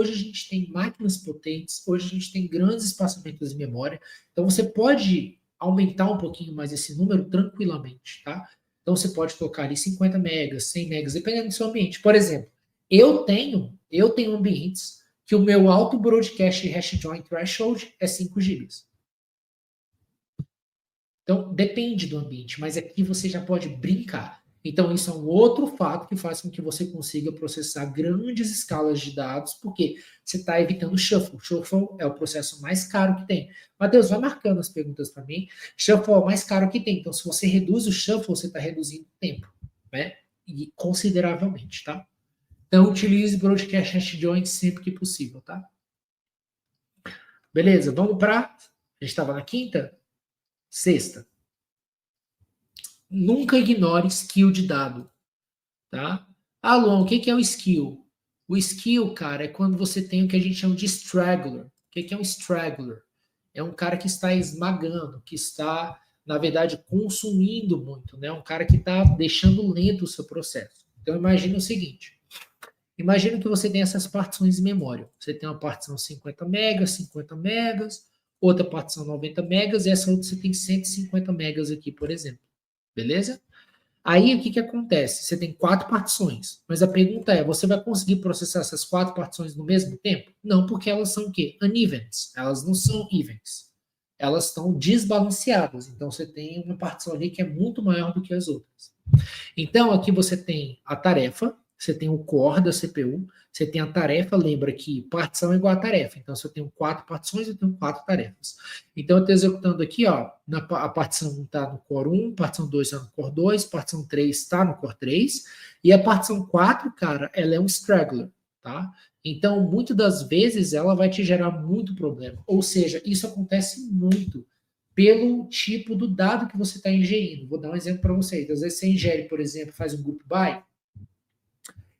hoje a gente tem máquinas potentes, hoje a gente tem grandes espaçamentos de memória, então você pode aumentar um pouquinho mais esse número tranquilamente, tá? Então você pode colocar ali 50 megas, 100 megas, dependendo do seu ambiente. Por exemplo, eu tenho ambientes que o meu auto broadcast hash join threshold é 5 GB. Então, depende do ambiente, mas aqui você já pode brincar. Então, isso é um outro fato que faz com que você consiga processar grandes escalas de dados, porque você está evitando shuffle. Shuffle é o processo mais caro que tem. Matheus, vai marcando as perguntas para mim. Shuffle é o mais caro que tem. Então, se você reduz o shuffle, você está reduzindo o tempo, né? E consideravelmente, tá? Então, utilize broadcast hash join sempre que possível, tá? Beleza, vamos para... A gente estava na quinta? Sexta. Nunca ignore skill de dado, tá? Ah, Luan, o que é o skill? O skill, cara, é quando você tem o que a gente chama de straggler. O que é um straggler? É um cara que está esmagando, que está, na verdade, consumindo muito, né? Um cara que está deixando lento o seu processo. Então, imagine o seguinte. Imagina que você tem essas partições de memória. Você tem uma partição 50 megas, outra partição 90 megas, e essa outra você tem 150 megas aqui, por exemplo. Beleza? Aí, o que acontece? Você tem 4 partições, mas a pergunta é, você vai conseguir processar essas 4 partições no mesmo tempo? Não, porque elas são o quê? Unevens. Elas não são evens. Elas estão desbalanceadas. Então, você tem uma partição ali que é muito maior do que as outras. Então, aqui você tem a tarefa, você tem o core da CPU, você tem a tarefa, lembra que partição é igual a tarefa. Então, se eu tenho 4 partições, eu tenho 4 tarefas. Então, eu estou executando aqui, ó, a partição 1 está no core 1, partição 2 está no core 2, partição 3 está no core 3, e a partição 4, cara, ela é um straggler, tá? Então, muitas das vezes, ela vai te gerar muito problema. Ou seja, isso acontece muito pelo tipo do dado que você está ingerindo. Vou dar um exemplo para vocês. Às vezes você ingere, por exemplo, faz um group by,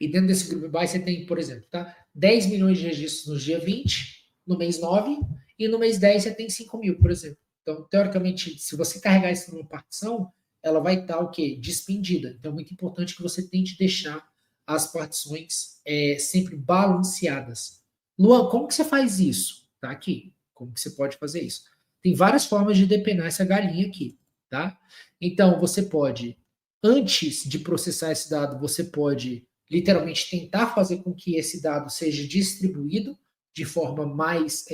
e dentro desse group by você tem, por exemplo, tá? 10 milhões de registros no dia 20, no mês 9, e no mês 10 você tem 5 mil, por exemplo. Então, teoricamente, se você carregar isso numa partição, ela vai estar o quê? Despendida. Então, é muito importante que você tente deixar as partições sempre balanceadas. Luan, como que você faz isso? Tá aqui. Como que você pode fazer isso? Tem várias formas de depenar essa galinha aqui, tá? Então, você pode, antes de processar esse dado, você pode literalmente tentar fazer com que esse dado seja distribuído de forma mais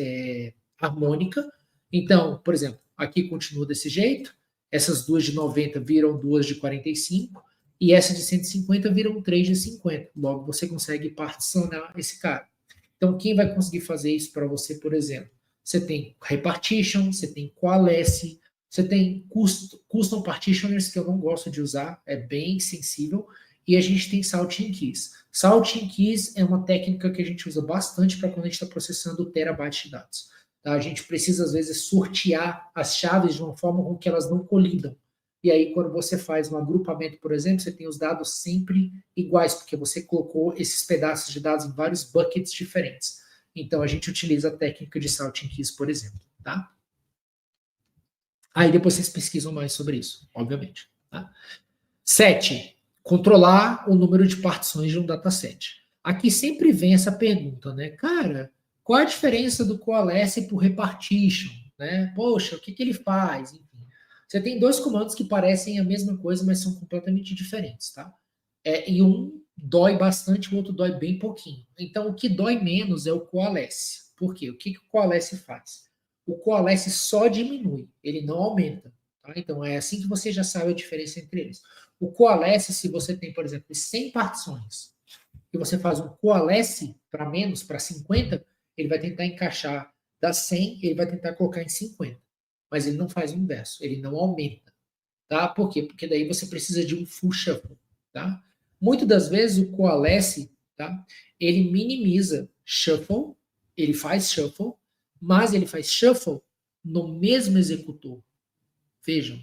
harmônica. Então, por exemplo, aqui continua desse jeito, essas duas de 90 viram duas de 45, e essa de 150 viram 3 de 50. Logo, você consegue particionar esse cara. Então, quem vai conseguir fazer isso para você, por exemplo? Você tem repartition, você tem coalesce, você tem custom partitioners, que eu não gosto de usar, é bem sensível, e a gente tem salting keys. Salting keys é uma técnica que a gente usa bastante para quando a gente está processando terabytes de dados. Tá? A gente precisa, às vezes, sortear as chaves de uma forma com que elas não colidam. E aí, quando você faz um agrupamento, por exemplo, você tem os dados sempre iguais, porque você colocou esses pedaços de dados em vários buckets diferentes. Então, a gente utiliza a técnica de salting keys, por exemplo. Tá? Aí depois vocês pesquisam mais sobre isso, obviamente. Tá? 7. Controlar o número de partições de um dataset. Aqui sempre vem essa pergunta, né? Cara, qual a diferença do coalesce por repartition? Né? Poxa, o que ele faz? Enfim, você tem 2 comandos que parecem a mesma coisa, mas são completamente diferentes, tá? E um dói bastante, o outro dói bem pouquinho. Então, o que dói menos é o coalesce. Por quê? O que o coalesce faz? O coalesce só diminui, ele não aumenta. Tá? Então, é assim que você já sabe a diferença entre eles. O coalesce, se você tem, por exemplo, 100 partições, e você faz um coalesce para menos, para 50, ele vai tentar encaixar das 100, ele vai tentar colocar em 50. Mas ele não faz o inverso, ele não aumenta. Tá? Por quê? Porque daí você precisa de um full shuffle. Tá? Muitas das vezes o coalesce, tá? Ele minimiza shuffle, ele faz shuffle, mas ele faz shuffle no mesmo executor. Vejam.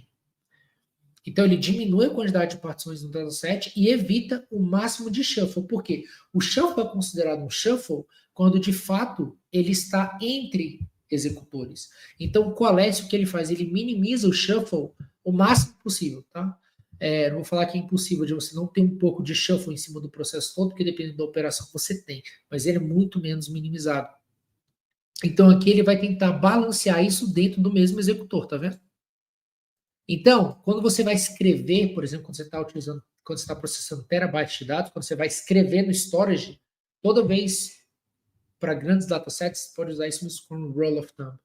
Então, ele diminui a quantidade de partições no dataset e evita o máximo de shuffle. Por quê? O shuffle é considerado um shuffle quando, de fato, ele está entre executores. Então, o coalesce, o que ele faz? Ele minimiza o shuffle o máximo possível. Tá? Não vou falar que é impossível de você não ter um pouco de shuffle em cima do processo todo, porque dependendo da operação você tem, mas ele é muito menos minimizado. Então aqui ele vai tentar balancear isso dentro do mesmo executor, tá vendo? Então, quando você vai escrever, por exemplo, quando você está processando terabytes de dados, quando você vai escrever no storage, toda vez para grandes datasets, pode usar isso como rule of thumb.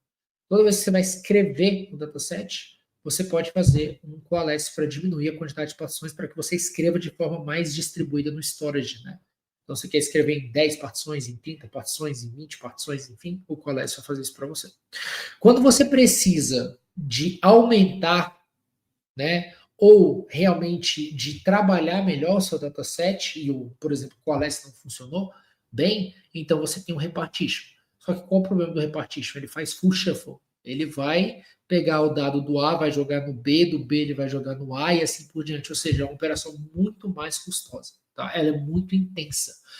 Toda vez que você vai escrever no dataset, você pode fazer um coalesce para diminuir a quantidade de partições para que você escreva de forma mais distribuída no storage, né? Então, você quer escrever em 10 partições, em 30 partições, em 20 partições, enfim, o coalesce vai fazer isso para você. Quando você precisa de aumentar, né, ou realmente de trabalhar melhor o seu dataset, e, por exemplo, o coalesce não funcionou bem, então você tem um repartition. Só que qual o problema do repartition? Ele faz full shuffle. Ele vai pegar o dado do A, vai jogar no B, do B ele vai jogar no A e assim por diante. Ou seja, é uma operação muito mais custosa. Tá? Ela é muito intensa.